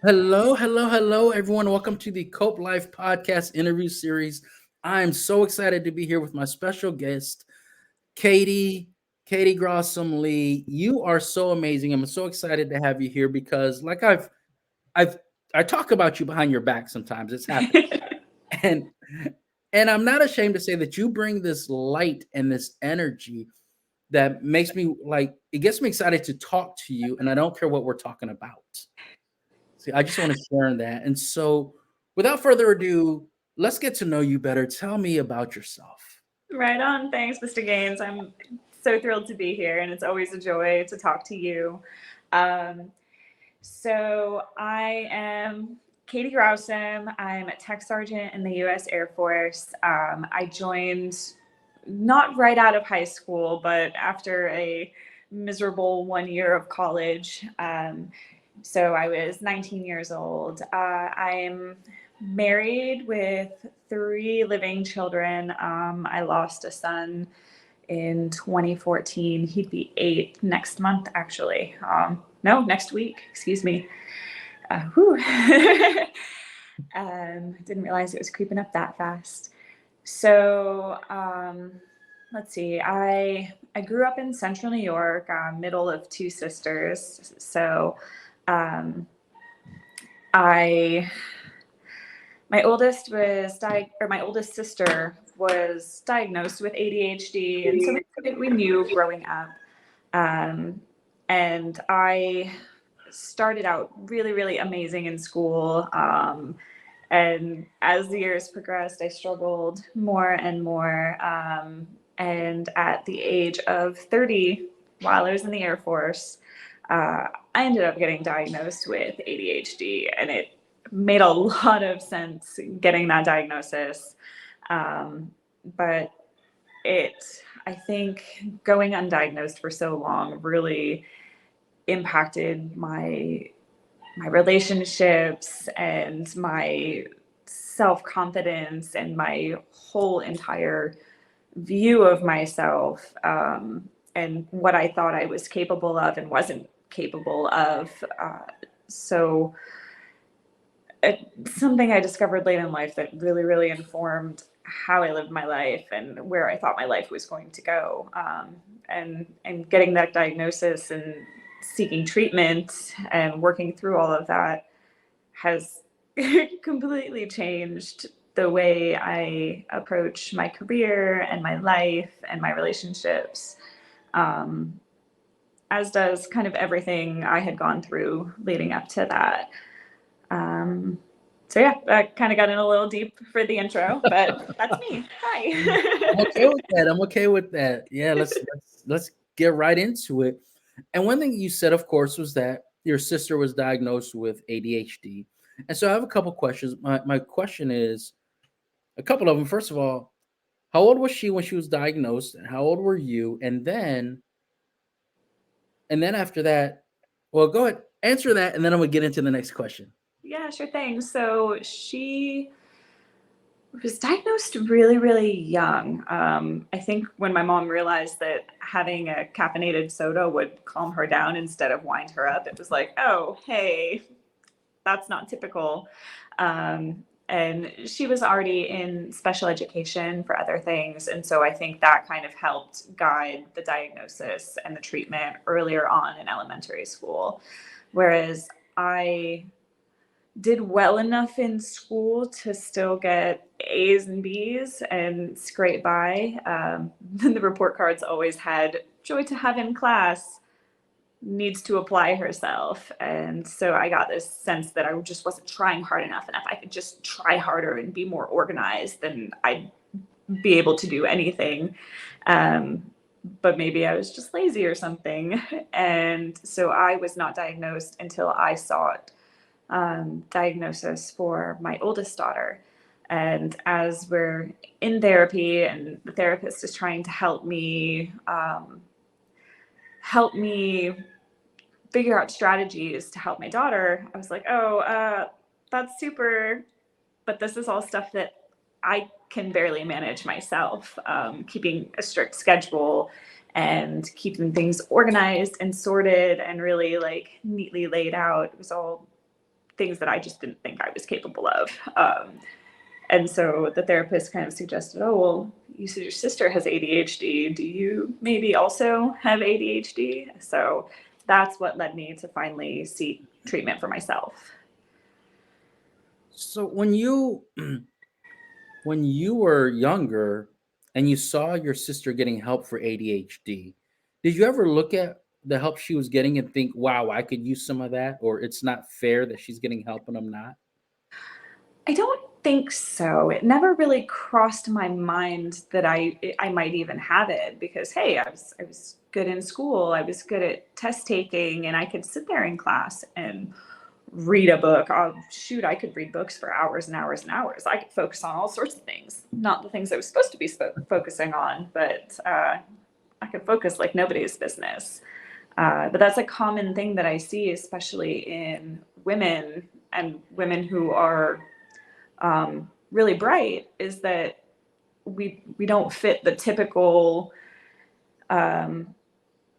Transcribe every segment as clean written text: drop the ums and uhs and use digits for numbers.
Hello, hello, hello, everyone. Welcome to the Cope Life podcast interview series. I'm so excited to be here with my special guest, Katie, Katie Grausam Lee. You are so amazing. I'm so excited to have you here because, like I've, I talk about you behind your back sometimes. It's happened, and and I'm not ashamed to say that you bring this light and this energy that makes me like it gets me excited to talk to you, and I don't care what we're talking about. See, I just want to share that. And so, without further ado, let's get to know you better. Tell me about yourself. Right on. Thanks, Mr. Gaines. I'm so thrilled to be here, and it's always a joy to talk to you. Um, so, I am Katie Grausam. I'm a tech sergeant in the U.S. Air Force. I joined not right out of high school, but after a miserable 1 year of college. So, I was 19 years old. I'm married with three living children. I lost a son in 2014. He'd be 8 next month, actually. No, next week, excuse me. Whew. Didn't realize it was creeping up that fast. So, let's see. I grew up in central New York, middle of two sisters. So, um, I my oldest sister was diagnosed with ADHD, and something that we knew growing up. Um, and I started out really, really amazing in school. And as the years progressed, I struggled more and more. And at the age of 30, while I was in the Air Force, I ended up getting diagnosed with ADHD, and it made a lot of sense getting that diagnosis. Um, but I think going undiagnosed for so long really impacted my relationships and my self-confidence and my whole entire view of myself, and what I thought I was capable of and wasn't capable of. So something I discovered late in life that really, really informed how I lived my life and where I thought my life was going to go. And getting that diagnosis and seeking treatment and working through all of that has completely changed the way I approach my career and my life and my relationships, um, as does kind of everything I had gone through leading up to that. Um, so yeah, I kind of got in a little deep for the intro, but that's me. I'm okay Hi. with that. I'm okay with that. Yeah, let's get right into it. And one thing you said, of course, was that your sister was diagnosed with ADHD. And so I have a couple questions. My question is a couple of them. First of all, how old was she when she was diagnosed? And how old were you? And then after that, well, go ahead, answer that, and then I'm gonna get into the next question. Yeah, sure thing. So she was diagnosed really, really young. I think when my mom realized that having a caffeinated soda would calm her down instead of wind her up, it was like, oh, hey, that's not typical. And she was already in special education for other things. And so I think that kind of helped guide the diagnosis and the treatment earlier on in elementary school. Whereas I did well enough in school to still get A's and B's and scrape by. The report cards always had joy to have in class, needs to apply herself. And so I got this sense that I just wasn't trying hard enough. And if I could just try harder and be more organized, then I'd be able to do anything. Um, but maybe I was just lazy or something. And so I was not diagnosed until I sought diagnosis for my oldest daughter. And as we're in therapy and the therapist is trying to help me figure out strategies to help my daughter, I was like, oh, that's super, but this is all stuff that I can barely manage myself. Keeping a strict schedule and keeping things organized and sorted and really like neatly laid out, it was all things that I just didn't think I was capable of. And so the therapist kind of suggested, oh, well, you said your sister has ADHD. Do you maybe also have ADHD? So that's what led me to finally seek treatment for myself. So when you were younger and you saw your sister getting help for ADHD, did you ever look at the help she was getting and think, wow, I could use some of that, or it's not fair that she's getting help and I'm not? I don't think so. It never really crossed my mind that I might even have it, because hey, I was good in school. I was good at test taking, and I could sit there in class and read a book. Oh, shoot, I could read books for hours and hours and hours. I could focus on all sorts of things, not the things I was supposed to be focusing on, but I could focus like nobody's business. But that's a common thing that I see, especially in women and women who are really bright, is that we don't fit the typical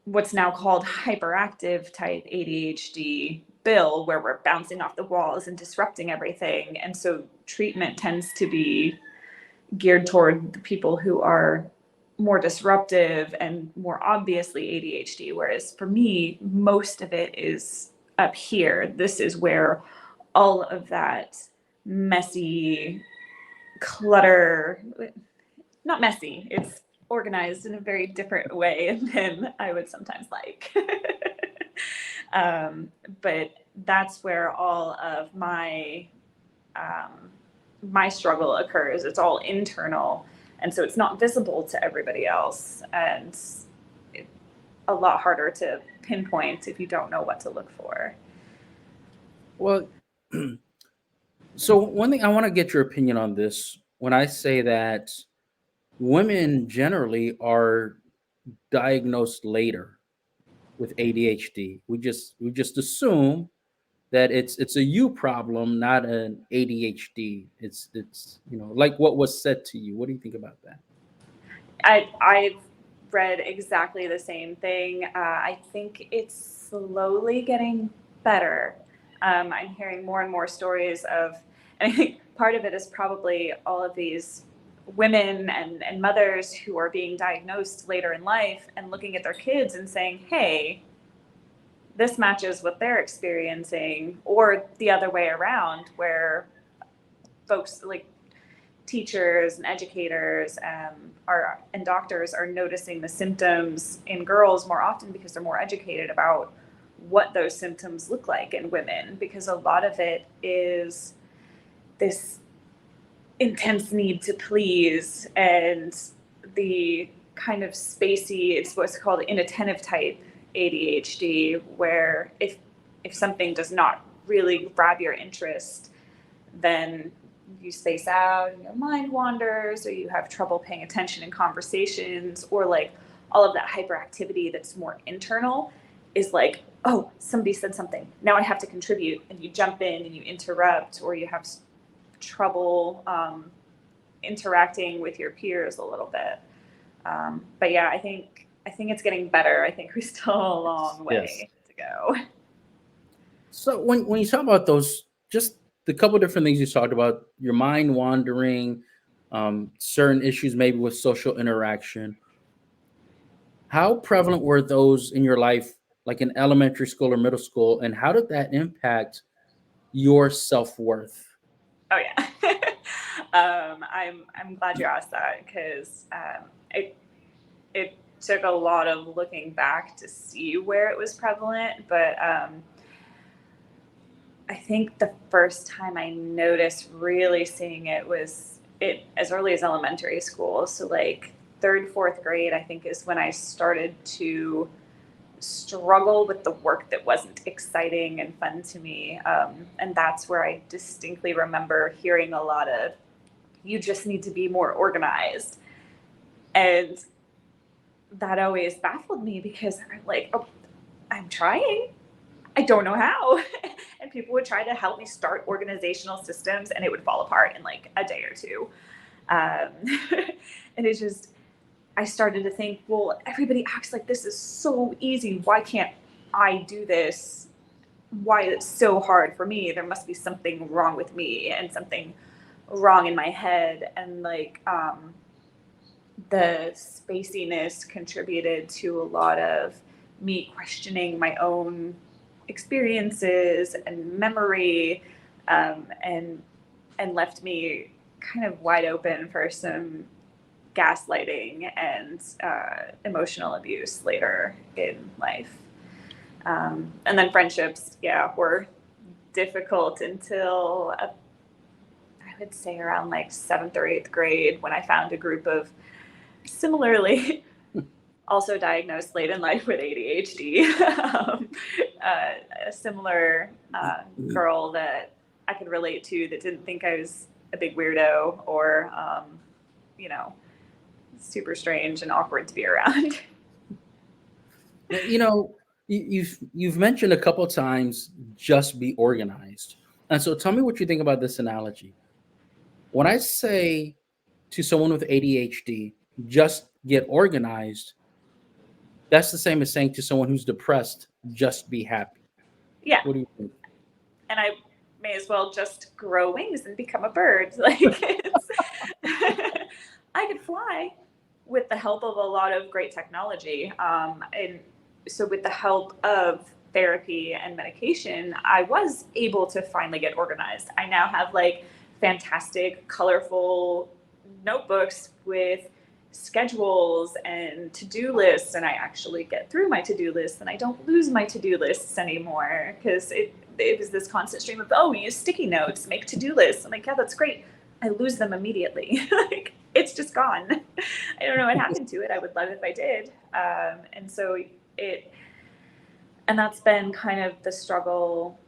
what's now called hyperactive type ADHD bill, where we're bouncing off the walls and disrupting everything. And so treatment tends to be geared toward the people who are more disruptive and more obviously ADHD. Whereas for me, most of it is up here. This is where all of that messy clutter, not messy, it's organized in a very different way than I would sometimes like. But that's where all of my my struggle occurs. It's all internal, and so it's not visible to everybody else, and it's a lot harder to pinpoint if you don't know what to look for. Well, so one thing I want to get your opinion on this. When I say that women generally are diagnosed later with ADHD, we just assume that it's a you problem, not an ADHD. It's like what was said to you. What do you think about that? I've read exactly the same thing. I think it's slowly getting better. I'm hearing more and more stories of, and I think part of it is probably all of these women and mothers who are being diagnosed later in life and looking at their kids and saying, hey, this matches what they're experiencing, or the other way around, where folks like teachers and educators and doctors are noticing the symptoms in girls more often because they're more educated about what those symptoms look like in women, because a lot of it is this intense need to please and the kind of spacey, it's what's called inattentive type ADHD, where if something does not really grab your interest, then you space out and your mind wanders, or you have trouble paying attention in conversations, or like all of that hyperactivity that's more internal is like, oh, somebody said something, now I have to contribute, and you jump in and you interrupt, or you have trouble interacting with your peers a little bit. But yeah, I think it's getting better. I think we still have a long Yes. way to go. So when you talk about those, just the couple different things you talked about, your mind wandering, certain issues maybe with social interaction. How prevalent were those in your life, like in elementary school or middle school, and how did that impact your self worth? Oh yeah. I'm glad you asked that, because it took a lot of looking back to see where it was prevalent, but I think the first time I noticed really seeing it was it as early as elementary school. So like third, fourth grade, I think, is when I started to struggle with the work that wasn't exciting and fun to me. And that's where I distinctly remember hearing a lot of, you just need to be more organized. And that always baffled me, because I'm like, oh, I'm trying. I don't know how. And people would try to help me start organizational systems, and it would fall apart in like a day or two. And it's just, I started to think, well, everybody acts like this is so easy. Why can't I do this why it's so hard for me. There must be something wrong with me and something wrong in my head. And like, the spaciness contributed to a lot of me questioning my own experiences and memory, and left me kind of wide open for some gaslighting and emotional abuse later in life. And then friendships, were difficult until I would say around like 7th or 8th grade, when I found a group of similarly also diagnosed late in life with ADHD, a similar girl that I could relate to, that didn't think I was a big weirdo or, super strange and awkward to be around. You've mentioned a couple of times, just be organized. And so tell me what you think about this analogy. When I say to someone with ADHD, just get organized, that's the same as saying to someone who's depressed, just be happy. Yeah. What do you think? And I may as well just grow wings and become a bird. Like, I could fly with the help of a lot of great technology. And so with the help of therapy and medication, I was able to finally get organized. I now have like fantastic, colorful notebooks with schedules and to-do lists, and I actually get through my to-do lists, and I don't lose my to-do lists anymore, because it was this constant stream of, we use sticky notes, make to-do lists. I'm like, yeah, that's great. I lose them immediately. Like, it's just gone. I don't know what happened to it. I would love it if I did. And that's been kind of the struggle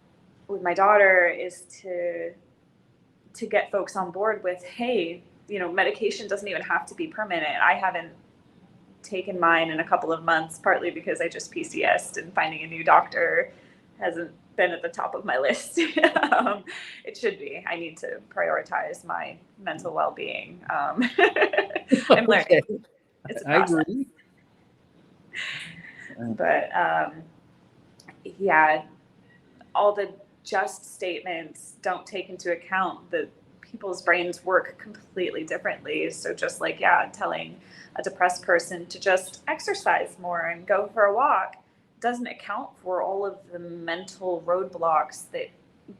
with my daughter, is to get folks on board with, hey, medication doesn't even have to be permanent. I haven't taken mine in a couple of months, partly because I just PCS'd, and finding a new doctor hasn't been at the top of my list. It should be. I need to prioritize my mental well-being. I'm learning. It's a process. I agree. But all the just statements don't take into account that people's brains work completely differently. So just like, telling a depressed person to just exercise more and go for a walk doesn't account for all of the mental roadblocks that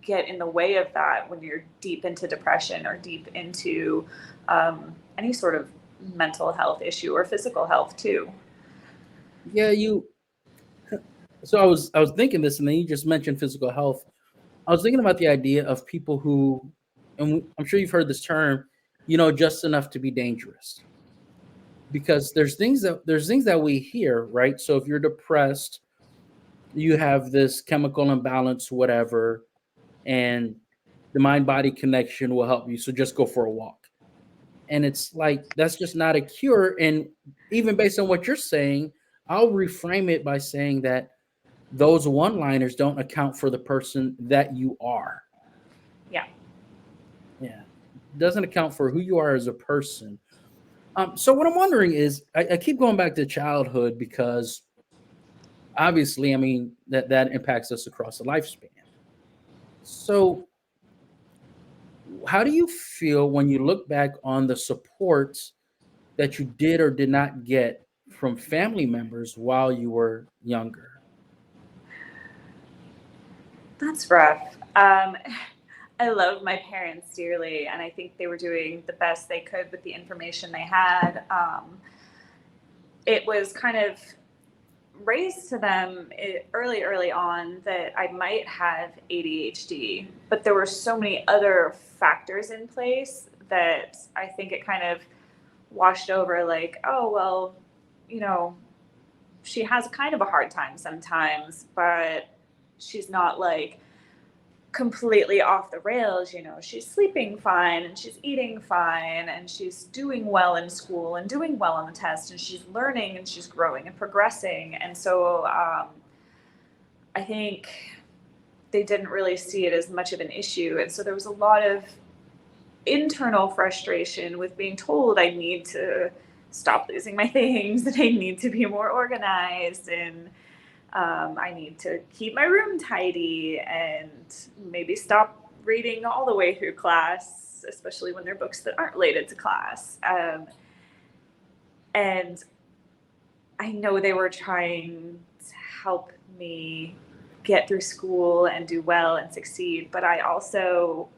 get in the way of that when you're deep into depression or deep into any sort of mental health issue or physical health too. Yeah, so I was thinking this, and then you just mentioned physical health. I was thinking about the idea of people who, and I'm sure you've heard this term, just enough to be dangerous. Because there's things that we hear, right? So if you're depressed, you have this chemical imbalance, whatever, and the mind-body connection will help you. So just go for a walk. And it's like, that's just not a cure. And even based on what you're saying, I'll reframe it by saying that those one-liners don't account for the person that you are. Yeah. It doesn't account for who you are as a person. So what I'm wondering is, I keep going back to childhood, because obviously, I mean, that impacts us across the lifespan. So how do you feel when you look back on the supports that you did or did not get from family members while you were younger? That's rough. I love my parents dearly, and I think they were doing the best they could with the information they had. It was kind of raised to them early on that I might have ADHD, but there were so many other factors in place that I think it kind of washed over, like, oh, well, she has kind of a hard time sometimes, but she's not like completely off the rails. She's sleeping fine, and she's eating fine, and she's doing well in school and doing well on the test, and she's learning and she's growing and progressing. And so I think they didn't really see it as much of an issue. And so there was a lot of internal frustration with being told I need to stop losing my things, and I need to be more organized. And I need to keep my room tidy and maybe stop reading all the way through class, especially when they're books that aren't related to class. And I know they were trying to help me get through school and do well and succeed, but I also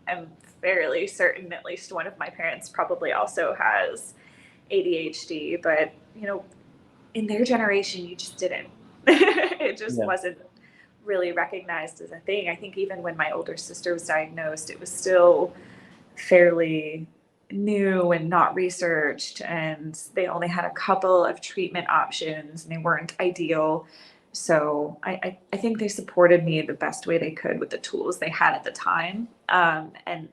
am fairly certain at least one of my parents probably also has ADHD, but in their generation, you just didn't. It just wasn't really recognized as a thing. I think even when my older sister was diagnosed, it was still fairly new and not researched, and they only had a couple of treatment options and they weren't ideal. So I think they supported me the best way they could with the tools they had at the time. And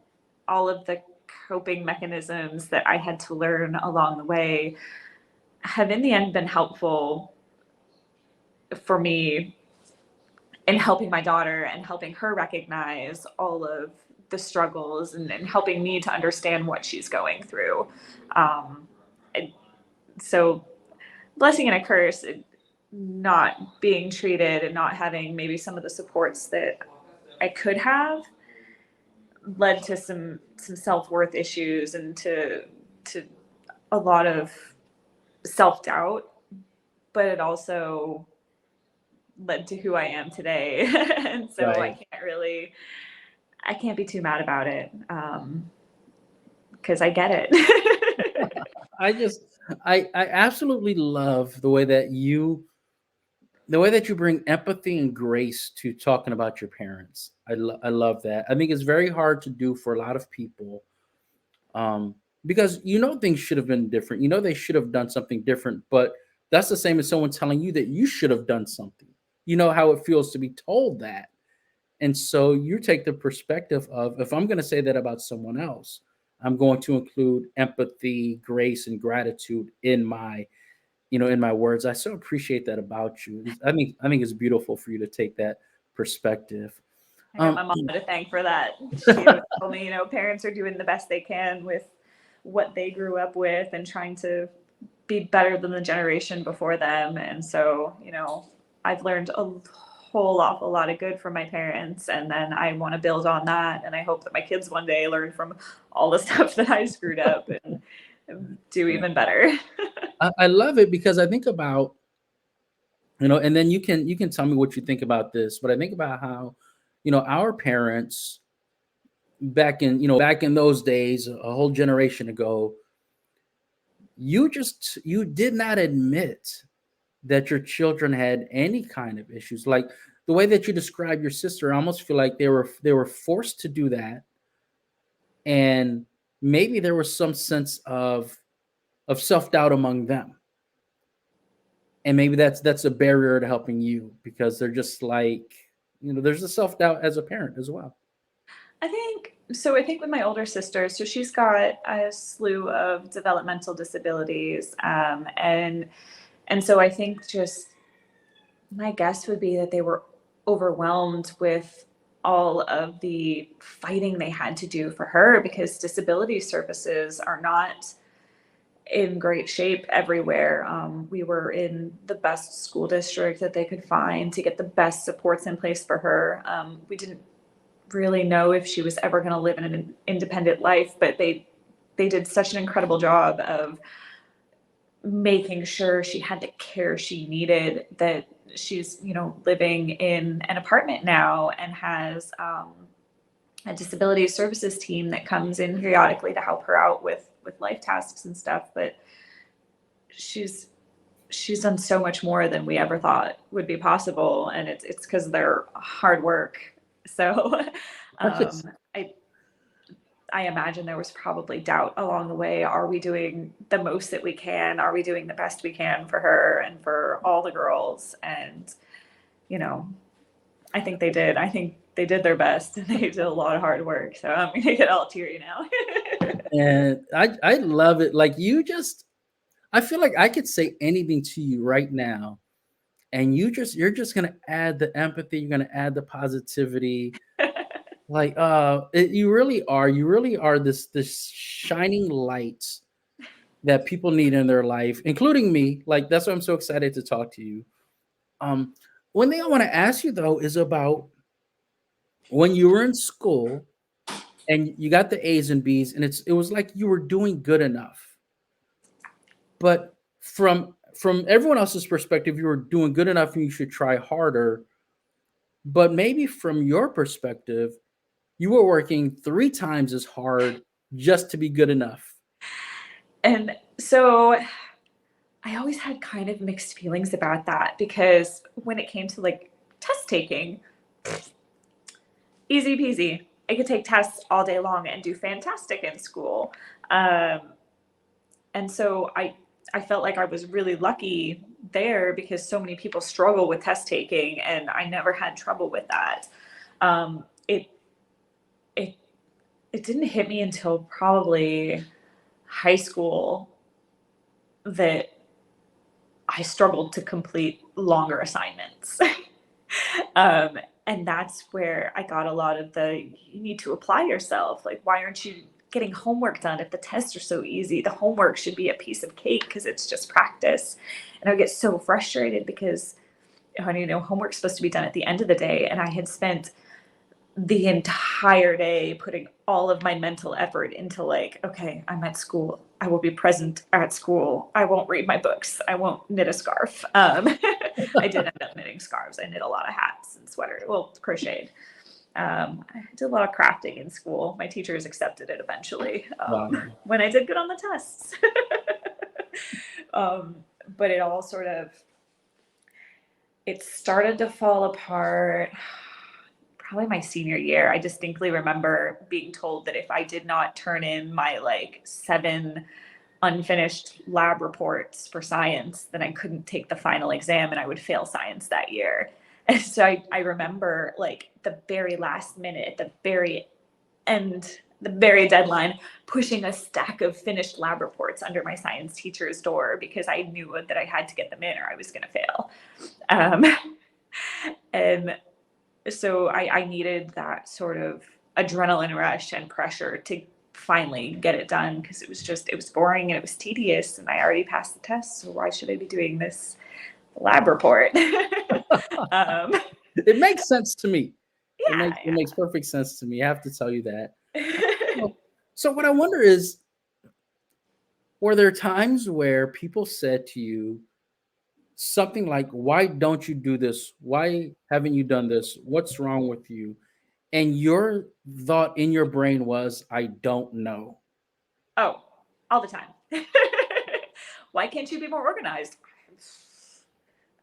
all of the coping mechanisms that I had to learn along the way have in the end been helpful for me in helping my daughter and helping her recognize all of the struggles and helping me to understand what she's going through. And so blessing and a curse, not being treated and not having maybe some of the supports that I could have led to some self-worth issues and to a lot of self-doubt, but it also led to who I am today. And so Right. I can't be too mad about it, because I get it. I absolutely love the way that you bring empathy and grace to talking about your parents. I love that. I think it's very hard to do for a lot of people, because things should have been different. They should have done something different, but that's the same as someone telling you that you should have done something. You know how it feels to be told that. And so you take the perspective of, if I'm going to say that about someone else, I'm going to include empathy, grace, and gratitude in my words. I so appreciate that about you. I think it's beautiful for you to take that perspective. I got my mom to thank for that. She told me, parents are doing the best they can with what they grew up with and trying to be better than the generation before them. And so, I've learned a whole awful lot of good from my parents, and then I want to build on that. And I hope that my kids one day learn from all the stuff that I screwed up and do even better. I love it because I think about, and then you can tell me what you think about this, but I think about how, our parents back in those days, a whole generation ago, you did not admit that your children had any kind of issues. Like the way that you describe your sister, I almost feel like they were forced to do that, and maybe there was some sense of self-doubt among them, and maybe that's a barrier to helping you, because they're just like, there's a self-doubt as a parent as well. I think with my older sister, so she's got a slew of developmental disabilities, and so I think just my guess would be that they were overwhelmed with all of the fighting they had to do for her, because disability services are not in great shape everywhere. We were in the best school district that they could find to get the best supports in place for her. We didn't really know if she was ever going to live in an independent life, but they did such an incredible job of making sure she had the care she needed, that she's living in an apartment now and has a disability services team that comes in periodically to help her out with life tasks and stuff. But she's done so much more than we ever thought would be possible, and it's because of their hard work. So I imagine there was probably doubt along the way. Are we doing the most that we can? Are we doing the best we can for her and for all the girls? And, I think they did. I think they did their best, and they did a lot of hard work. So I'm going to get all teary now. And I love it. Like I feel like I could say anything to you right now, and you're just going to add the empathy. You're going to add the positivity. Like, you really are this shining light that people need in their life, including me. Like, that's why I'm so excited to talk to you. one thing I want to ask you though is about when you were in school and you got the A's and B's, and it was like you were doing good enough. But from everyone else's perspective, you were doing good enough and you should try harder. But maybe from your perspective, you were working 3 times as hard just to be good enough. And so I always had kind of mixed feelings about that, because when it came to like test taking, easy peasy. I could take tests all day long and do fantastic in school. And so I felt like I was really lucky there, because so many people struggle with test taking, and I never had trouble with that. It it it didn't hit me until probably high school that I struggled to complete longer assignments. And that's where I got a lot of the, you need to apply yourself. Like, why aren't you getting homework done if the tests are so easy? The homework should be a piece of cake because it's just practice. And I would get so frustrated because, homework's supposed to be done at the end of the day. And I had spent the entire day putting all of my mental effort into like, okay, I'm at school. I will be present at school. I won't read my books. I won't knit a scarf. I did end up knitting scarves. I knit a lot of hats and sweaters. Well, crocheted. I did a lot of crafting in school. My teachers accepted it eventually when I did good on the tests. But it all sort of, it started to fall apart probably my senior year. I distinctly remember being told that if I did not turn in my like 7 unfinished lab reports for science, then I couldn't take the final exam and I would fail science that year. And so I remember like the very last minute, at the very end, the very deadline, pushing a stack of finished lab reports under my science teacher's door because I knew that I had to get them in or I was going to fail. And so I needed that sort of adrenaline rush and pressure to finally get it done, because it was boring and it was tedious and I already passed the test. So why should I be doing this lab report? It makes sense to me. Yeah, It makes perfect sense to me. I have to tell you that. So what I wonder is, were there times where people said to you something like, why don't you do this? Why haven't you done this? What's wrong with you? And your thought in your brain was, I don't know. Oh, all the time. Why can't you be more organized?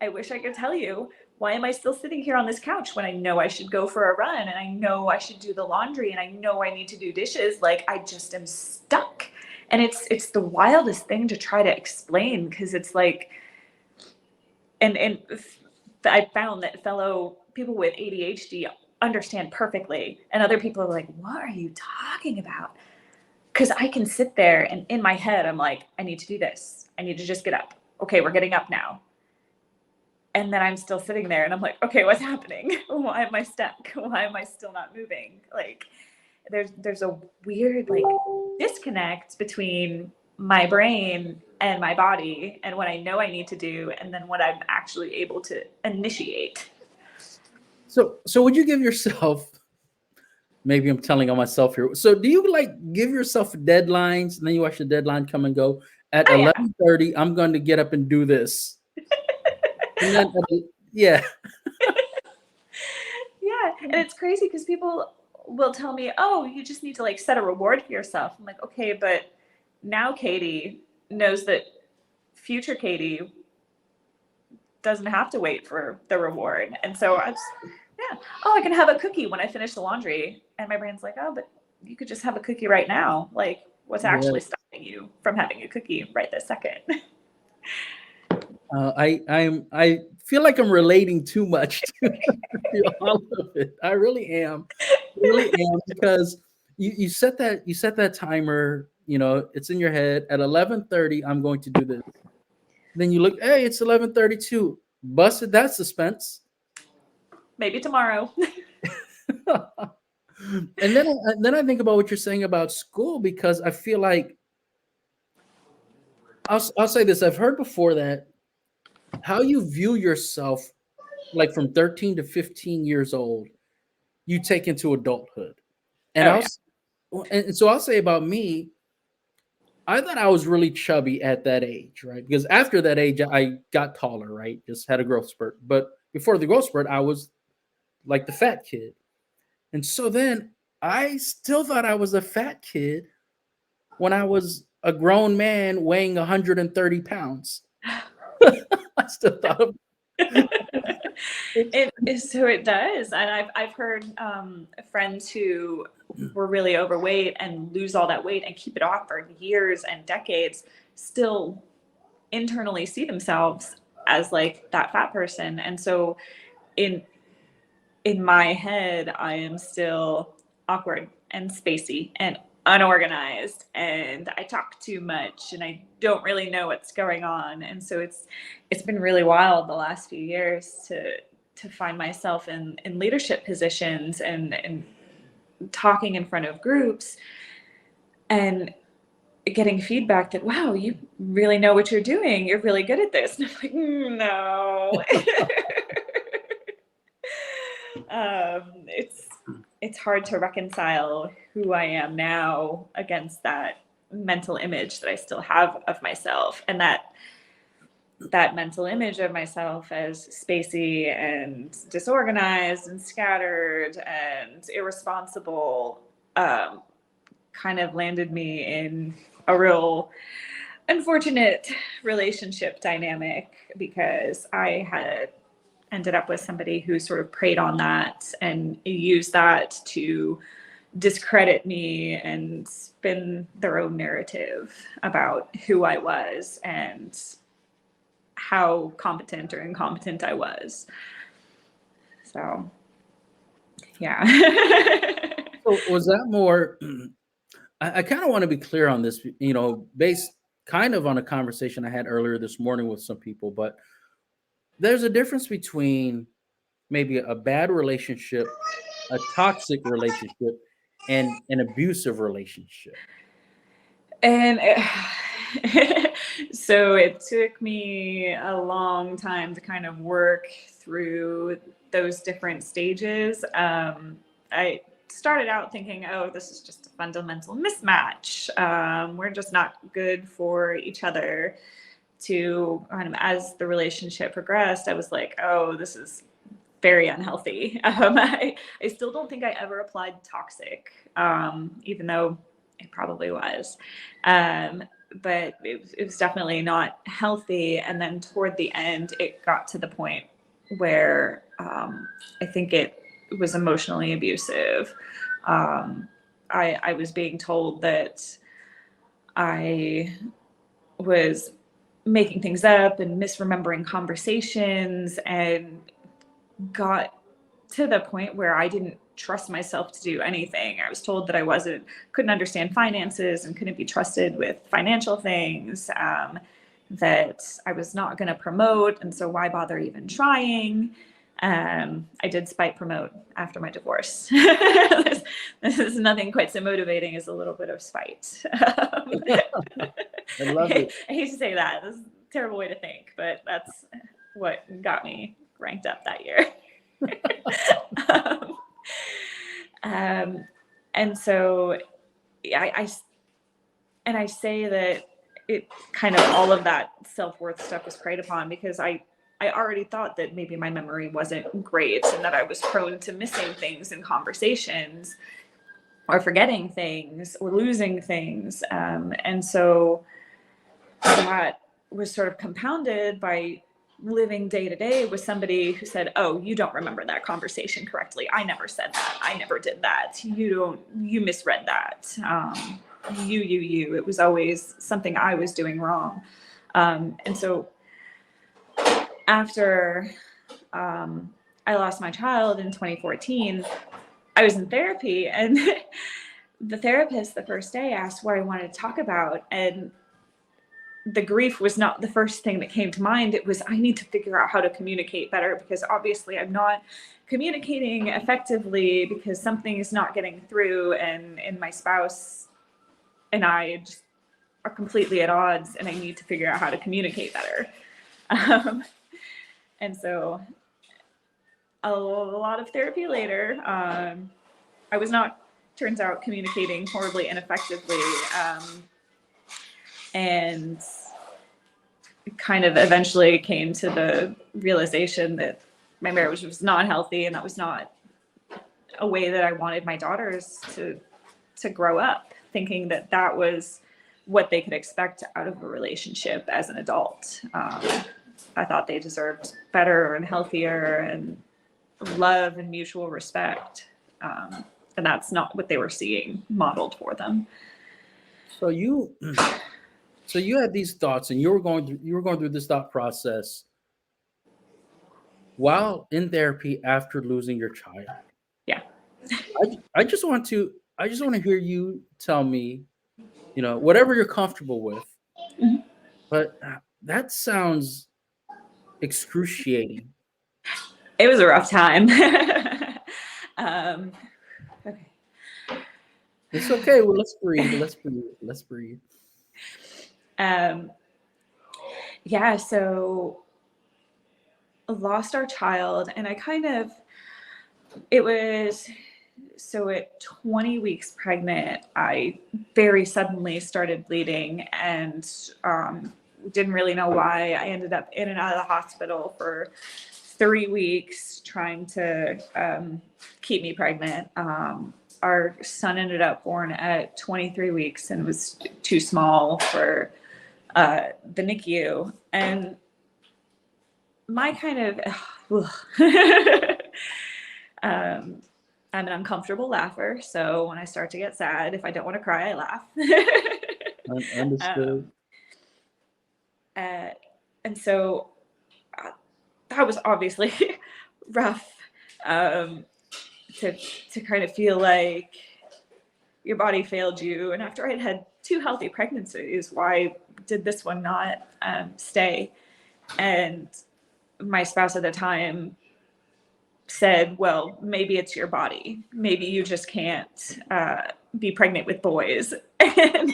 I wish I could tell you. Why am I still sitting here on this couch when I know I should go for a run and I know I should do the laundry and I know I need to do dishes? Like, I just am stuck. And it's the wildest thing to try to explain, because it's like, and I found that fellow people with ADHD understand perfectly, and other people are like, what are you talking about? Because I can sit there and in my head I'm like, I need to do this, I need to just get up. Okay, we're getting up now. And then I'm still sitting there and I'm like, okay, what's happening? Why am I stuck? Why am I still not moving? Like, there's a weird like disconnect between my brain and my body and what I know I need to do, and then what I'm actually able to initiate. So would you give yourself, maybe I'm telling on myself here. So do you like give yourself deadlines and then you watch the deadline come and go? At 11:30, I'm going to get up and do this. And then, yeah. Yeah. And it's crazy because people will tell me, oh, you just need to like set a reward for yourself. I'm like, okay, but now Katie knows that future Katie doesn't have to wait for the reward. And so I can have a cookie when I finish the laundry. And my brain's like, oh, but you could just have a cookie right now. Like, what's actually stopping you from having a cookie right this second? I feel like I'm relating too much to all of it. I really am, because you set that timer. It's in your head at 11:30. I'm going to do this. Then you look, hey, it's 11:32. Busted that suspense. Maybe tomorrow. And then I think about what you're saying about school, because I feel like I'll say this. I've heard before that how you view yourself like from 13 to 15 years old, you take into adulthood. And Oh yeah. and so I'll say about me, I thought I was really chubby at that age, right? Because after that age, I got taller, right? Just had a growth spurt. But before the growth spurt, I was like the fat kid. And so then I still thought I was a fat kid when I was a grown man weighing 130 pounds. I still thought of So it does, and I've heard friends who were really overweight and lose all that weight and keep it off for years and decades, still internally see themselves as like that fat person. And so in my head, I am still awkward and spacey and unorganized, and I talk too much and I don't really know what's going on. And so it's been really wild the last few years to find myself in leadership positions and talking in front of groups and getting feedback that, wow, you really know what you're doing. You're really good at this. And I'm like, no. It's hard to reconcile who I am now against that mental image that I still have of myself, and that mental image of myself as spacey and disorganized and scattered and irresponsible kind of landed me in a real unfortunate relationship dynamic, because I had ended up with somebody who sort of preyed on that and used that to discredit me and spin their own narrative about who I was and how competent or incompetent I was. So, yeah. So was that more? I kind of want to be clear on this, based kind of on a conversation I had earlier this morning with some people, but there's a difference between maybe a bad relationship, a toxic relationship, and an abusive relationship. And so it took me a long time to kind of work through those different stages. I started out thinking, oh, this is just a fundamental mismatch. We're just not good for each other. To kind of, as the relationship progressed, I was like, oh, this is very unhealthy. I still don't think I ever applied toxic, even though it probably was. But it was definitely not healthy. And then toward the end, it got to the point where I think it was emotionally abusive. I was being told that I was making things up and misremembering conversations, and got to the point where I didn't trust myself to do anything. I was told that I couldn't understand finances and couldn't be trusted with financial things, that I was not going to promote. And so why bother even trying? I did spite promote after my divorce. This is nothing quite so motivating as a little bit of spite. I love it. I hate to say that. This is a terrible way to think, but that's what got me ranked up that year. And so I say that it kind of, all of that self-worth stuff was preyed upon because I already thought that maybe my memory wasn't great and that I was prone to missing things in conversations or forgetting things or losing things. And so that was sort of compounded by living day to day with somebody who said, oh, you don't remember that conversation correctly. I never said that. I never did that. You misread that. It was always something I was doing wrong. And so after I lost my child in 2014, I was in therapy, and the therapist the first day asked what I wanted to talk about. And the grief was not the first thing that came to mind. It was, I need to figure out how to communicate better, because obviously I'm not communicating effectively because something is not getting through, and my spouse and I just are completely at odds, and I need to figure out how to communicate better. And so a lot of therapy later, I was not, turns out, communicating horribly ineffectively, and kind of eventually came to the realization that my marriage was not healthy, and that was not a way that I wanted my daughters to grow up, thinking that that was what they could expect out of a relationship as an adult. I thought they deserved better and healthier and love and mutual respect. And that's not what they were seeing modeled for them. So you had these thoughts, and you were going through this thought process while in therapy after losing your child. Yeah. I just want to hear you tell me, whatever you're comfortable with. Mhm. But that sounds excruciating. It was a rough time. Okay. It's okay. Well, let's breathe. Yeah, so lost our child, and at 20 weeks pregnant, I very suddenly started bleeding, and didn't really know why. I ended up in and out of the hospital for 3 weeks trying to keep me pregnant. Our son ended up born at 23 weeks and was too small for the NICU. And my kind of, I'm an uncomfortable laugher. So when I start to get sad, if I don't want to cry, I laugh. Understood. And so that was obviously rough, to kind of feel like your body failed you. And after I'd had 2 healthy pregnancies, why did this one not stay? And my spouse at the time said, well, maybe it's your body. Maybe you just can't be pregnant with boys. And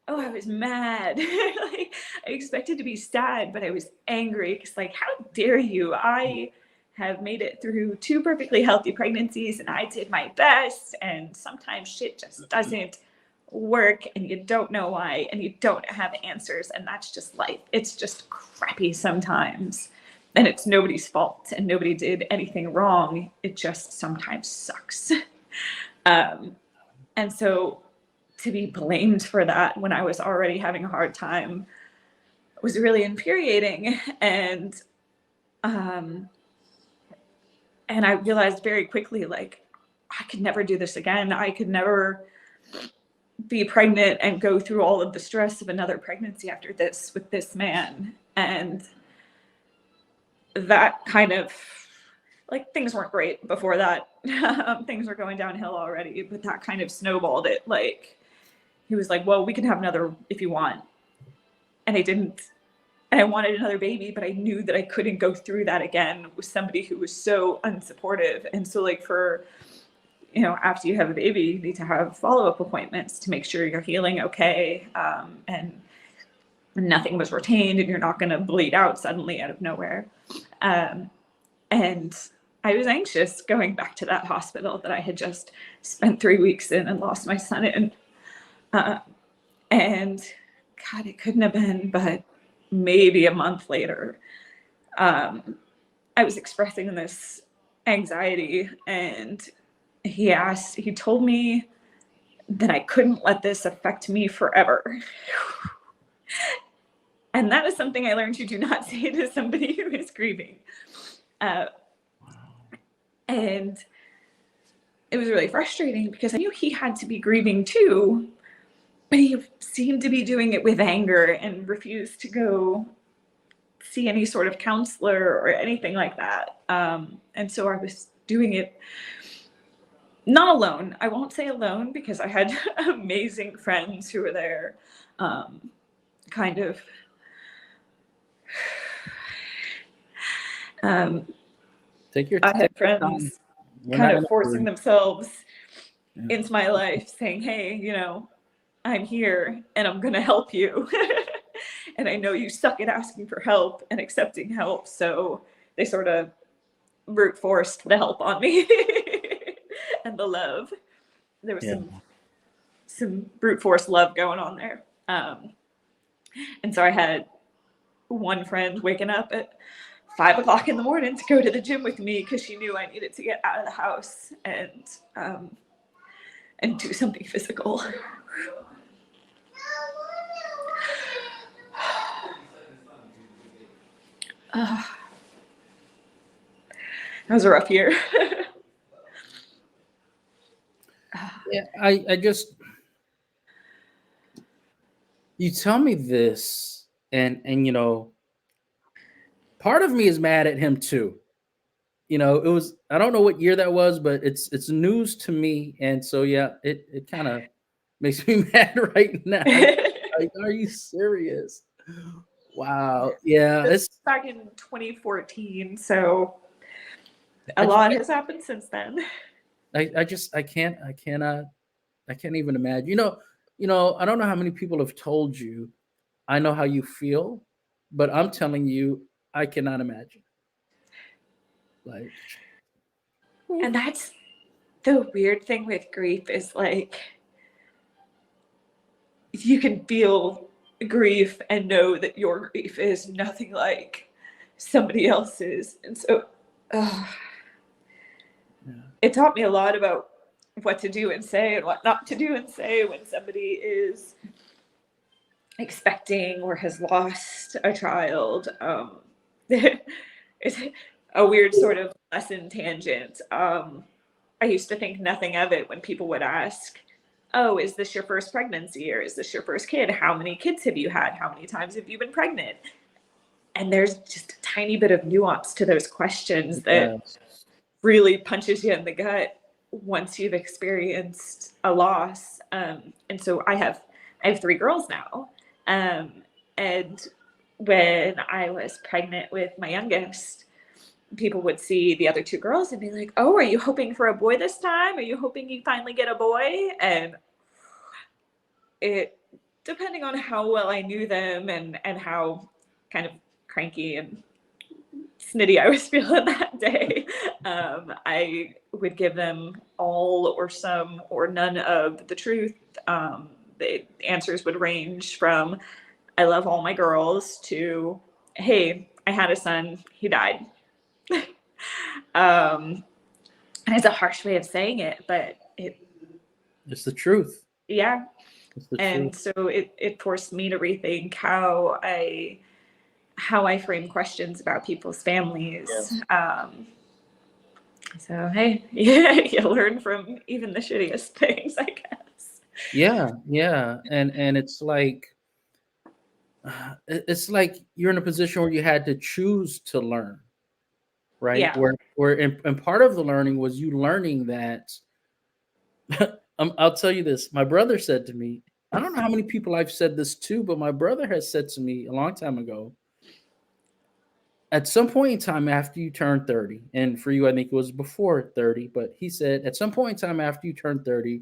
I was mad. Like, I expected to be sad, but I was angry because, like, how dare you? I have made it through 2 perfectly healthy pregnancies, and I did my best. And sometimes shit just doesn't work, and you don't know why, and you don't have answers, and that's just life. It's just crappy sometimes, and it's nobody's fault, and nobody did anything wrong. It just sometimes sucks. And so to be blamed for that when I was already having a hard time was really infuriating. And I realized very quickly, like, I could never do this again. I could never be pregnant and go through all of the stress of another pregnancy after this with this man. And that kind of, like, things weren't great before that. Things were going downhill already, but that kind of snowballed it. Like, he was like, well, we can have another if you want. And I didn't. And I wanted another baby, but I knew that I couldn't go through that again with somebody who was so unsupportive. And so, like, for, after you have a baby, you need to have follow-up appointments to make sure you're healing okay. And nothing was retained, and you're not going to bleed out suddenly out of nowhere. And I was anxious going back to that hospital that I had just spent 3 weeks in and lost my son in. And God, it couldn't have been, but maybe a month later, I was expressing this anxiety, and he told me that I couldn't let this affect me forever. And that is something I learned you do not say to somebody who is grieving. And it was really frustrating because I knew he had to be grieving too, but he seemed to be doing it with anger and refused to go see any sort of counselor or anything like that. And so I was doing it not alone. I won't say alone because I had amazing friends who were there, kind of Take your I time. had friends kind of forcing themselves into my life, saying, hey, I'm here and I'm going to help you. And I know you suck at asking for help and accepting help. So they sort of brute forced the help on me and the love. There was some brute force love going on there. And so I had one friend waking up at 5 o'clock in the morning to go to the gym with me because she knew I needed to get out of the house and do something physical. That was a rough year. Yeah, I just, you tell me this, and you know, part of me is mad at him too. You know, it was, I don't know what year that was, but it's news to me, and so yeah, it kind of makes me mad right now. Like, are you serious? Wow. Yeah, This it's was back in 2014, so a lot has happened since then. I just I cannot even imagine. You know, I don't know how many people have told you I know how you feel, but I'm telling you, I cannot imagine. Like, And that's the weird thing with grief is like you can feel grief and know that your grief is nothing like somebody else's. And so it taught me a lot about what to do and say and what not to do and say when somebody is expecting or has lost a child. It's a weird sort of lesson tangent. I used to think nothing of it when people would ask, oh, is this your first pregnancy or is this your first kid? How many kids have you had? How many times have you been pregnant? And there's just a tiny bit of nuance to those questions that really punches you in the gut once you've experienced a loss. And so I have 3 girls now. And when I was pregnant with my youngest, people would see the other 2 girls and be like, oh, are you hoping for a boy this time? Are you hoping you finally get a boy? And it, depending on how well I knew them and how kind of cranky and snitty I was feeling that day, I would give them all or some or none of the truth. The answers would range from, I love all my girls, to, hey, I had a son, he died. And it's a harsh way of saying it, but it's the truth. Yeah. It's the And truth. so it forced me to rethink how I frame questions about people's families. Yeah. So hey, yeah, you learn from even the shittiest things, I guess. Yeah, and it's like you're in a position where you had to choose to learn, right? Yeah. And part of the learning was you learning that. I'll tell you this. My brother said to me, I don't know how many people I've said this to, but my brother has said to me a long time ago, at some point in time after you turn 30, and for you, I think it was before 30, but he said, at some point in time after you turn 30,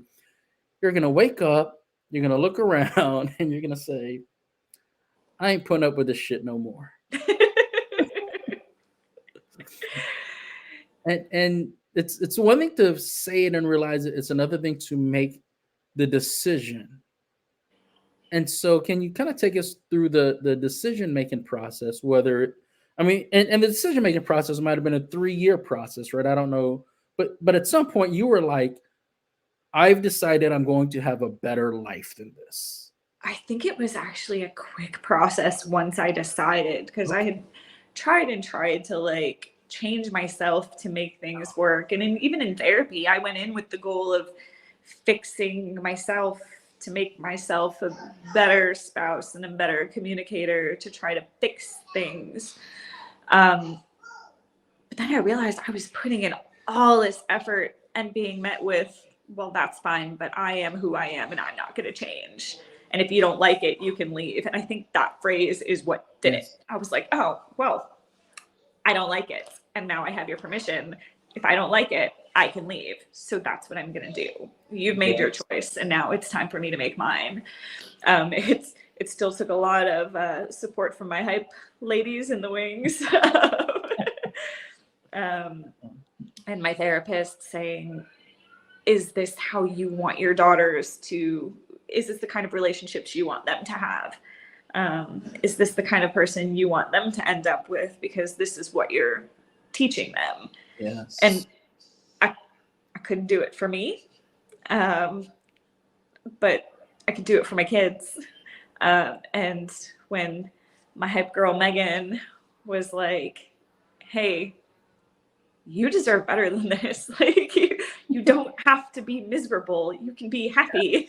you're going to wake up, you're going to look around, and you're going to say, I ain't putting up with this shit no more. And it's one thing to say it and realize it. It's another thing to make the decision. And so can you kind of take us through the decision-making process, whether, I mean, and the decision-making process might have been a 3-year process, right? I don't know. But at some point you were like, I've decided I'm going to have a better life than this. I think it was actually a quick process once I decided, because I had tried to like change myself to make things work. And even in therapy, I went in with the goal of fixing myself to make myself a better spouse and a better communicator, to try to fix things. But then I realized I was putting in all this effort and being met with, well, that's fine, but I am who I am and I'm not going to change. And if you don't like it, you can leave. And I think that phrase is what did it. I was like, oh, well, I don't like it. And now I have your permission. If I don't like it, I can leave. So that's what I'm going to do. You've made your choice. And now it's time for me to make mine. It still took a lot of support from my hype ladies in the wings. And my therapist saying, is this how you want your daughters to, is this the kind of relationships you want them to have? Is this the kind of person you want them to end up with? Because this is what you're teaching them. Yes. And I couldn't do it for me. But I could do it for my kids. And when my hype girl, Megan, was like, hey, you deserve better than this. Like, you don't have to be miserable. You can be happy.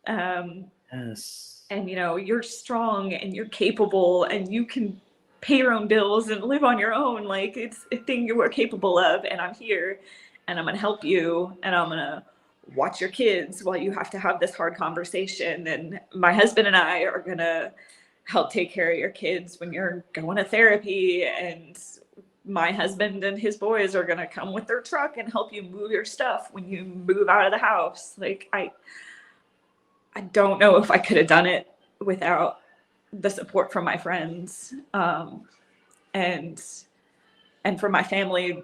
Yes. And, you know, you're strong and you're capable and you can pay your own bills and live on your own. Like, it's a thing you are capable of. And I'm here and I'm going to help you. And I'm going to watch your kids while you have to have this hard conversation. And my husband and I are going to help take care of your kids when you're going to therapy. And my husband and his boys are going to come with their truck and help you move your stuff when you move out of the house. Like, I don't know if I could have done it without the support from my friends. And from my family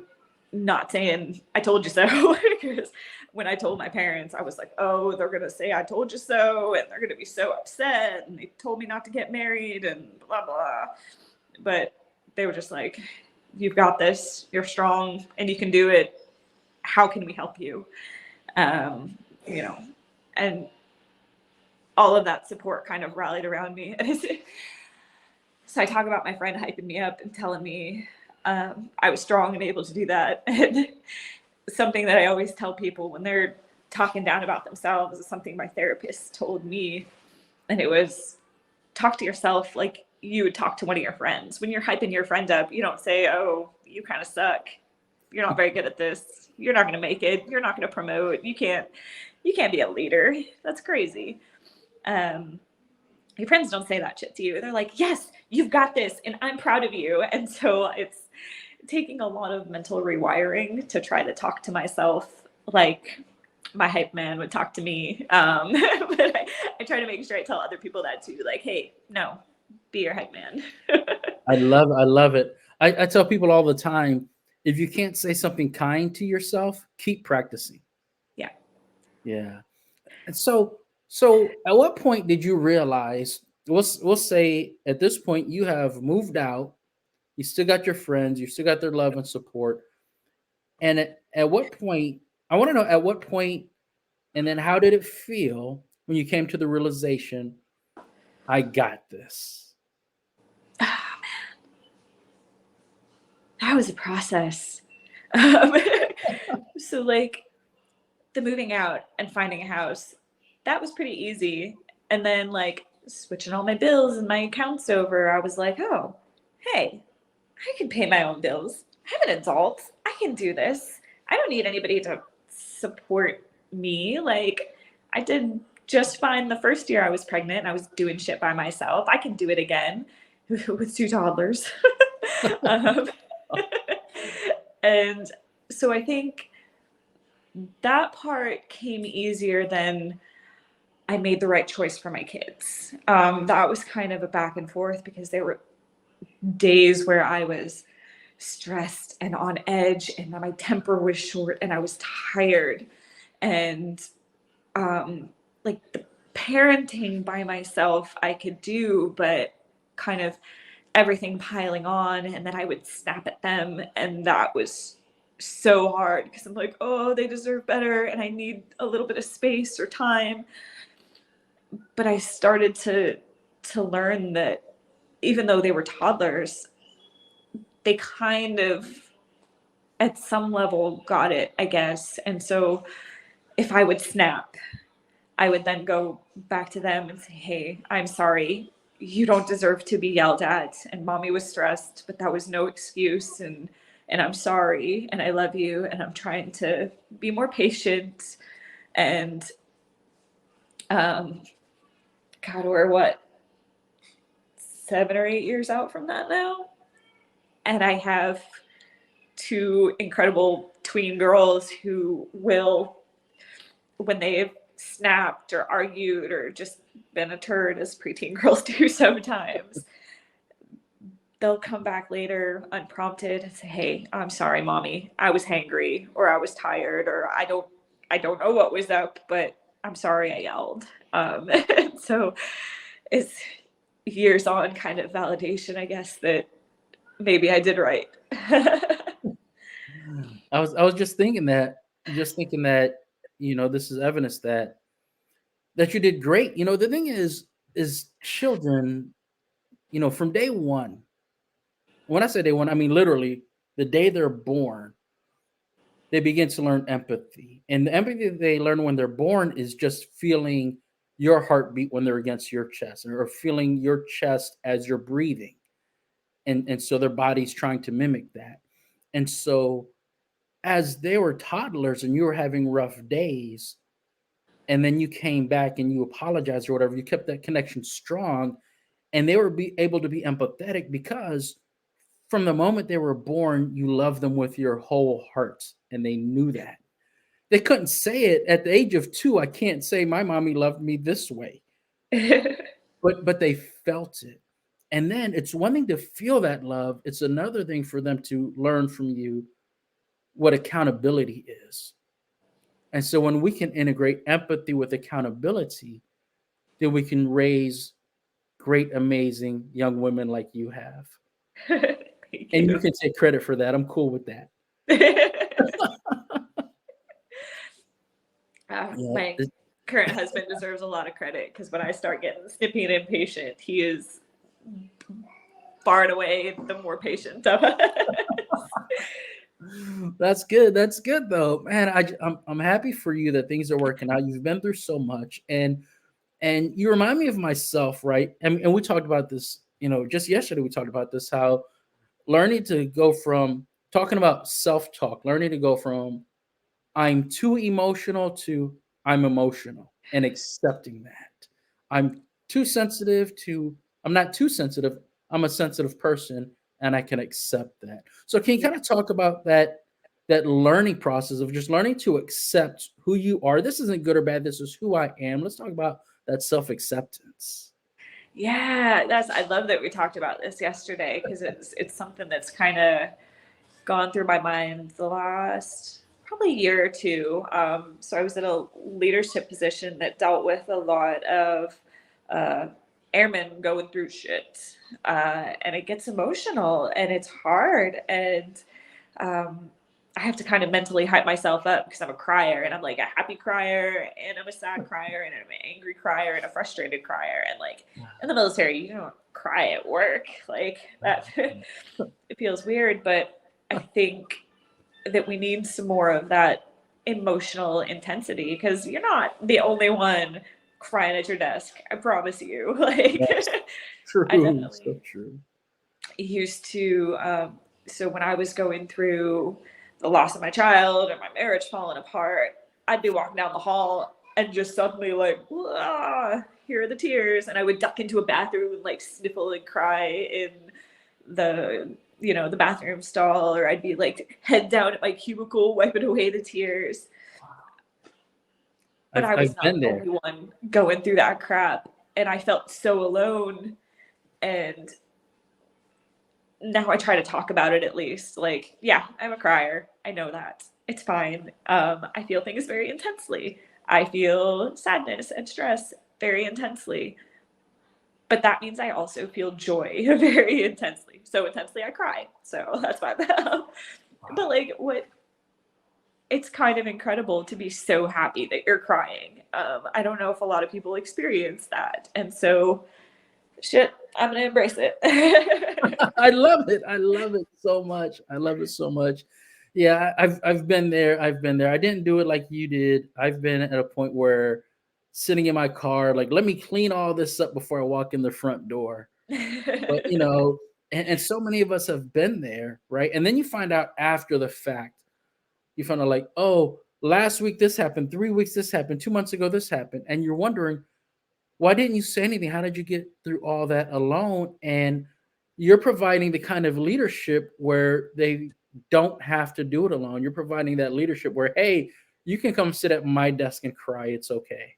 not saying, I told you so. Because when I told my parents, I was like, oh, they're going to say, I told you so. And they're going to be so upset. And they told me not to get married and blah, blah. But they were just like, you've got this, you're strong and you can do it. How can we help you? You know, and all of that support kind of rallied around me. So I talk about my friend hyping me up and telling me I was strong and able to do that. And something that I always tell people when they're talking down about themselves is something my therapist told me. And it was, talk to yourself like you would talk to one of your friends. When you're hyping your friend up, you don't say, oh, you kind of suck. You're not very good at this. You're not going to make it. You're not going to promote. You can't be a leader. That's crazy. Your friends don't say that shit to you. They're like, yes, you've got this and I'm proud of you. And so it's taking a lot of mental rewiring to try to talk to myself like my hype man would talk to me. But I try to make sure I tell other people that too. Like, hey, no, be your hype man. I love it. I tell people all the time, if you can't say something kind to yourself, keep practicing. Yeah. Yeah. And so at what point did you realize, we'll say at this point you have moved out, you still got your friends, you still got their love and support. And at what point, I want to know at what point, and then how did it feel when you came to the realization, I got this? Oh, man. That was a process. So like the moving out and finding a house, that was pretty easy. And then like switching all my bills and my accounts over, I was like, oh, hey, I can pay my own bills. I'm an adult. I can do this. I don't need anybody to support me. Like, I did just fine the first year I was pregnant. I was doing shit by myself. I can do it again with 2 toddlers. And so I think that part came easier than I made the right choice for my kids. That was kind of a back and forth because there were days where I was stressed and on edge and my temper was short and I was tired. And like the parenting by myself I could do, but kind of everything piling on, and then I would snap at them, and that was so hard because I'm like, oh, they deserve better and I need a little bit of space or time. But I started to learn that even though they were toddlers, they kind of at some level got it, I guess. And so if I would snap, I would then go back to them and say, hey, I'm sorry. You don't deserve to be yelled at. And mommy was stressed, but that was no excuse. And I'm sorry. And I love you. And I'm trying to be more patient. And God, we're what, 7 or 8 years out from that now? And I have 2 incredible tween girls who will, when they've snapped or argued or just been a turd, as preteen girls do sometimes, they'll come back later unprompted and say, "Hey, I'm sorry, mommy. I was hangry, or I was tired, or I don't know what was up, but I'm sorry I yelled." So it's years on kind of validation, I guess, that maybe I did right. I was just thinking that, this is evidence that you did great. The thing is children, from day one. When I say day one, I mean literally the day they're born, they begin to learn empathy. And the empathy that they learn when they're born is just feeling your heartbeat when they're against your chest, or feeling your chest as you're breathing. And so their body's trying to mimic that. And so as they were toddlers and you were having rough days, and then you came back and you apologized or whatever, you kept that connection strong, and they were able to be empathetic because from the moment they were born, you loved them with your whole heart, and they knew that. They couldn't say it at the age of 2. I can't say my mommy loved me this way, but they felt it. And then it's one thing to feel that love. It's another thing for them to learn from you what accountability is. And so when we can integrate empathy with accountability, then we can raise great, amazing young women like you have. Thank And you you. can take credit for that. I'm cool with that. My Yeah. current husband deserves a lot of credit, because when I start getting snippy and impatient, he is far and away the more patient of us. That's good. That's good though, man. I'm happy for you that things are working out. You've been through so much, and you remind me of myself, right? And we talked about this, just yesterday. We talked about this, how learning to go from talking about self-talk, learning to go from I'm too emotional to I'm emotional, and accepting that. I'm too sensitive to I'm not too sensitive. I'm a sensitive person, and I can accept that. So can you kind of talk about that learning process of just learning to accept who you are? This isn't good or bad. This is who I am. Let's talk about that self-acceptance. Yeah, I love that we talked about this yesterday, because it's something that's kind of gone through my mind the last probably year or two. So I was in a leadership position that dealt with a lot of uh, airmen going through shit, and it gets emotional and it's hard, and um, I have to kind of mentally hype myself up, because I'm a crier, and I'm like a happy crier, and I'm a sad crier, and I'm an angry crier, and a frustrated crier. And like in the military, you don't cry at work like that. It feels weird, but I think that we need some more of that emotional intensity, because you're not the only one crying at your desk. I promise you. Like, That's I true. So definitely true. used to. So when I was going through the loss of my child or my marriage falling apart, I'd be walking down the hall and just suddenly like, ah, here are the tears, and I would duck into a bathroom and like sniffle and cry in the bathroom stall, or I'd be like head down at my cubicle wiping away the tears. But I was I've not been the there. only one going through that crap, and I felt so alone. And now I try to talk about it, at least. Like, yeah, I'm a crier. I know that. It's fine. I feel things very intensely. I feel sadness and stress very intensely. But that means I also feel joy very intensely. So intensely I cry. So that's why. But like, what? It's kind of incredible to be so happy that you're crying. I don't know if a lot of people experience that. And so, shit, I'm going to embrace it. I love it. I love it so much. I love it so much. Yeah, I've been there. I've been there. I didn't do it like you did. I've been at a point where sitting in my car, like, let me clean all this up before I walk in the front door. But and so many of us have been there, right? And then you find out after the fact, you find out like, oh, last week this happened, 3 weeks this happened, 2 months ago this happened, and you're wondering, why didn't you say anything? How did you get through all that alone? And you're providing the kind of leadership where they don't have to do it alone. You're providing that leadership where, hey, you can come sit at my desk and cry. It's okay.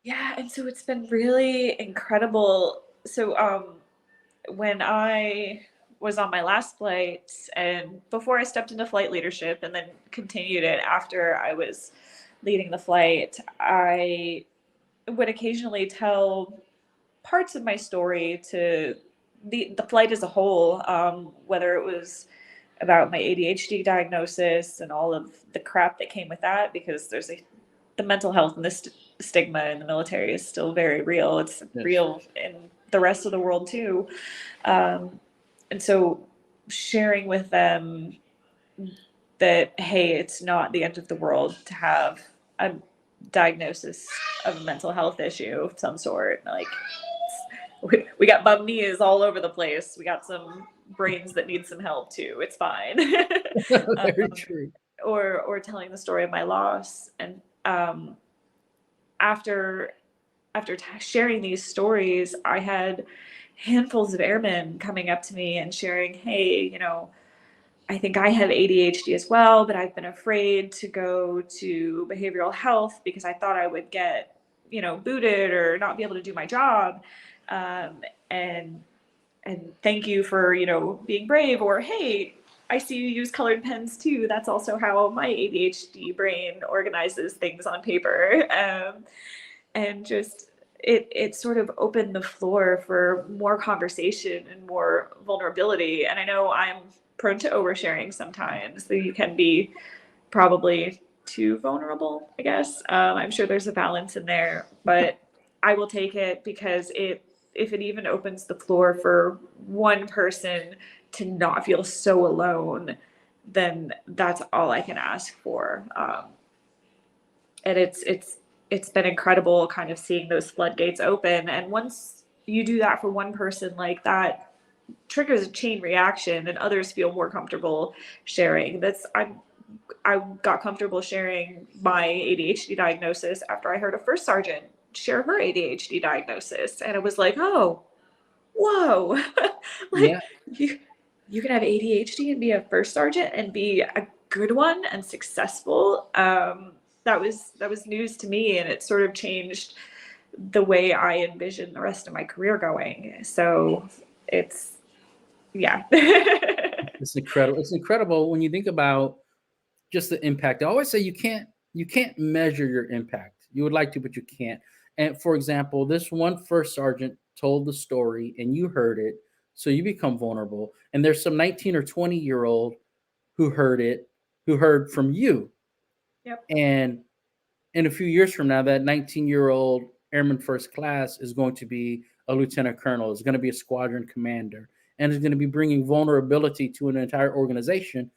Yeah, and so it's been really incredible. So when I was on my last flight, and before I stepped into flight leadership and then continued it after I was leading the flight, I would occasionally tell parts of my story to the flight as a whole, whether it was about my ADHD diagnosis and all of the crap that came with that, because the mental health and the stigma in the military is still very real. It's real in the rest of the world too. And so sharing with them that, hey, it's not the end of the world to have a diagnosis of a mental health issue of some sort. Like, we got bum knees all over the place. We got some brains that need some help too. It's fine. Very true. Or telling the story of my loss. And after sharing these stories, I had handfuls of airmen coming up to me and sharing, hey, you know, I think I have ADHD as well, but I've been afraid to go to behavioral health because I thought I would get, you know, booted or not be able to do my job. And thank you for, you know, being brave. Or, hey, I see you use colored pens too. That's also how my ADHD brain organizes things on paper. And just it sort of opened the floor for more conversation and more vulnerability. And I know I'm prone to oversharing sometimes, so you can be probably too vulnerable, I guess. I'm sure there's a balance in there, but I will take it, because if it even opens the floor for one person to not feel so alone, then that's all I can ask for. And it's been incredible kind of seeing those floodgates open. And once you do that for one person, like, that triggers a chain reaction and others feel more comfortable sharing. I got comfortable sharing my ADHD diagnosis after I heard a first sergeant share her ADHD diagnosis. And it was like, oh, whoa, like, Yeah. you can have ADHD and be a first sergeant and be a good one and successful. That was news to me, and it sort of changed the way I envisioned the rest of my career going. So yeah. It's incredible. It's incredible when you think about just the impact. I always say you can't measure your impact. You would like to, but you can't. And for example, this one first sergeant told the story and you heard it, so you become vulnerable. And there's some 19 or 20-year-old who heard it, who heard from you. Yep. And in a few years from now, that 19-year-old airman first class is going to be a lieutenant colonel, is going to be a squadron commander, and is going to be bringing vulnerability to an entire organization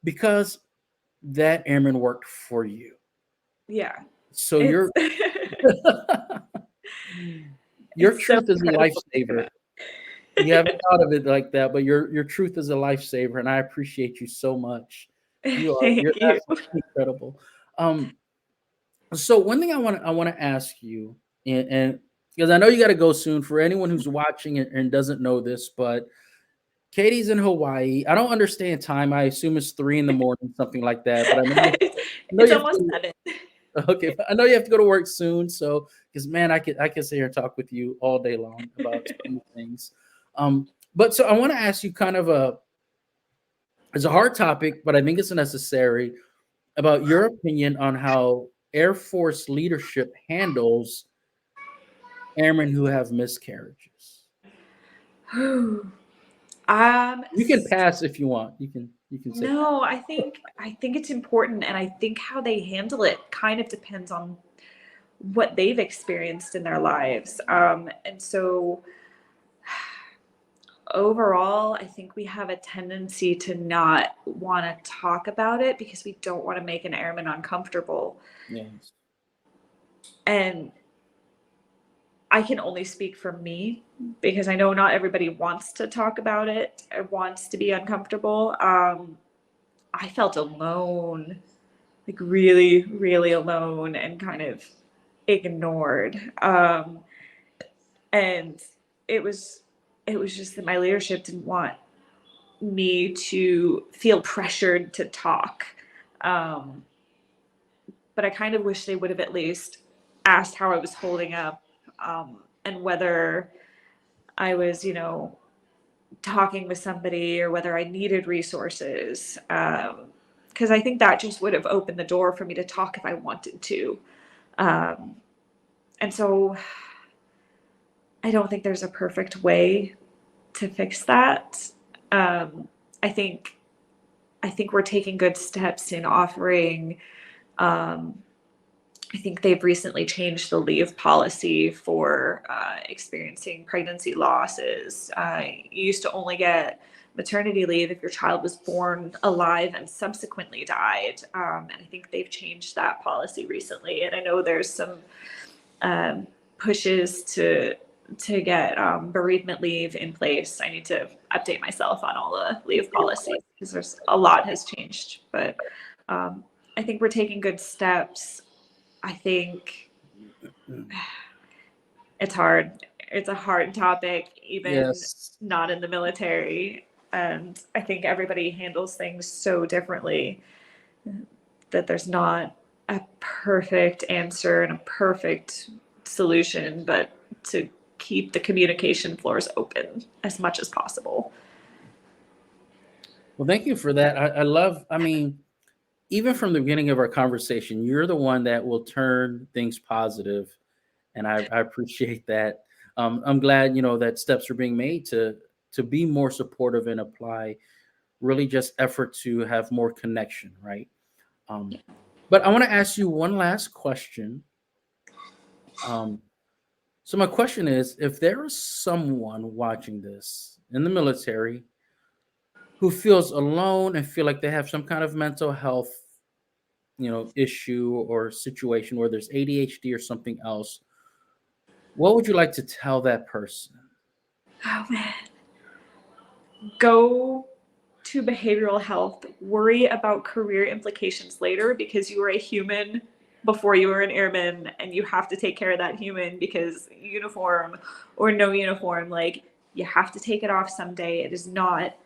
because that airman worked for you. Yeah. So It's your it's so truth is a incredible to think lifesaver. about. You haven't thought of it like that, but your truth is a lifesaver, and I appreciate you so much. You're Thank you. absolutely incredible. So one thing I want to ask you, and because I know you got to go soon. For anyone who's watching and doesn't know this, but Katie's in Hawaii. I don't understand time. I assume it's 3 a.m, something like that. But I know It's you have almost to, 7. okay. I know you have to go to work soon. So, because man, I could sit here and talk with you all day long about so many things. But so I want to ask you kind of it's a hard topic, but I think it's necessary, about your opinion on how Air Force leadership handles airmen who have miscarriages. You can pass if you want. You can say No, I think it's important, and I think how they handle it kind of depends on what they've experienced in their lives. And so overall, I think we have a tendency to not want to talk about it because we don't want to make an airman uncomfortable. yes. And I can only speak for me, because I know not everybody wants to talk about it or wants to be uncomfortable. I felt alone, like really, really alone and kind of ignored. And it was just that my leadership didn't want me to feel pressured to talk. But I kind of wish they would have at least asked how I was holding up, and whether I was, talking with somebody or whether I needed resources. Because I think that just would have opened the door for me to talk if I wanted to. And so I don't think there's a perfect way to fix that. I think we're taking good steps in offering. I think they've recently changed the leave policy for experiencing pregnancy losses. You used to only get maternity leave if your child was born alive and subsequently died. And I think they've changed that policy recently. And I know there's some pushes to get bereavement leave in place. I need to update myself on all the leave policies because there's a lot has changed. But I think we're taking good steps. I think it's hard. It's a hard topic, even not in the military. And I think everybody handles things so differently that there's not a perfect answer and a perfect solution, but to keep the communication floors open as much as possible. Well, thank you for that. I mean, even from the beginning of our conversation, you're the one that will turn things positive, and I appreciate that. I'm glad that steps are being made to be more supportive and apply really just effort to have more connection, right? But I want to ask you one last question. So my question is, if there is someone watching this in the military who feels alone and feel like they have some kind of mental health issue or situation where there's ADHD or something else, what would you like to tell that person? Oh man. Go to behavioral health. Worry about career implications later because you were a human before you were an airman and you have to take care of that human because uniform or no uniform, like you have to take it off someday. It is not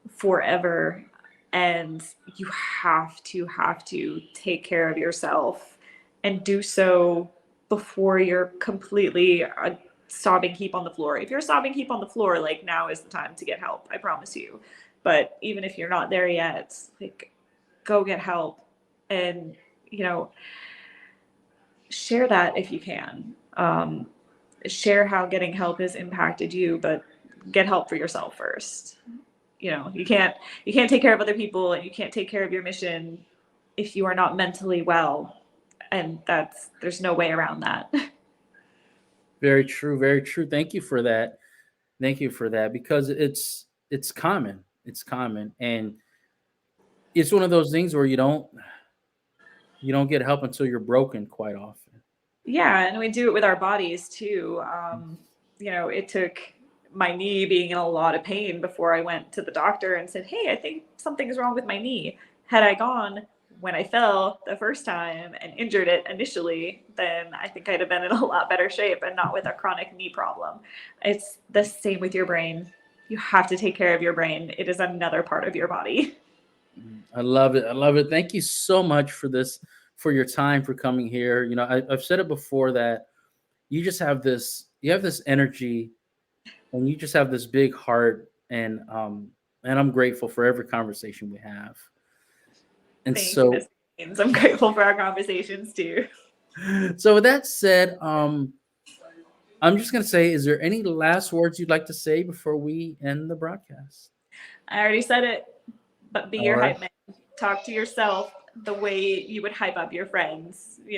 forever. And you have to take care of yourself and do so before you're completely a sobbing heap on the floor. If you're a sobbing heap on the floor, like now is the time to get help. I promise you. But even if you're not there yet, like go get help and, share that if you can. Share how getting help has impacted you, but get help for yourself first. You can't take care of other people and you can't take care of your mission if you are not mentally well. And there's no way around that. Very true, very true. Thank you for that. Thank you for that, because it's common. It's common, and it's one of those things where you don't get help until you're broken quite often. Yeah, and we do it with our bodies too. It took my knee being in a lot of pain before I went to the doctor and said, "Hey, I think something's wrong with my knee." Had I gone when I fell the first time and injured it initially, then I think I'd have been in a lot better shape and not with a chronic knee problem. It's the same with your brain. You have to take care of your brain. It is another part of your body. I love it. I love it. Thank you so much for this, for your time, for coming here. I've said it before that you just have this energy, and you just have this big heart, and I'm grateful for every conversation we have. And Thank you, so, Miss Haynes. I'm grateful for our conversations too. so with that said, I'm just gonna say, is there any last words you'd like to say before we end the broadcast? I already said it, but be All your right. hype man. Talk to yourself the way you would hype up your friends. I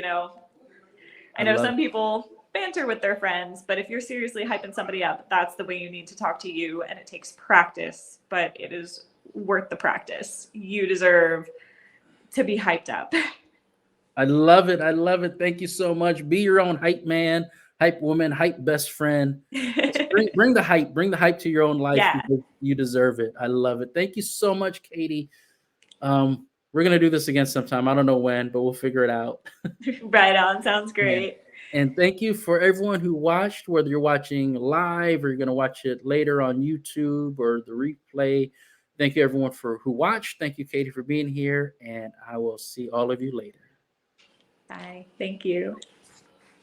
I know love some people banter with their friends, but if you're seriously hyping somebody up, that's the way you need to talk to you. And it takes practice, but it is worth the practice. You deserve to be hyped up. I love it. I love it. Thank you so much. Be your own hype man, hype woman, hype best friend. Bring the hype. Bring the hype to your own life, Yeah. because you deserve it. I love it. Thank you so much, Katie. We're gonna do this again sometime. I don't know when, but we'll figure it out. Right on. Sounds great. And thank you for everyone who watched, whether you're watching live or you're gonna watch it later on YouTube or the replay. Thank you everyone who watched. Thank you, Katie, for being here, and I will see all of you later. Bye. Thank you.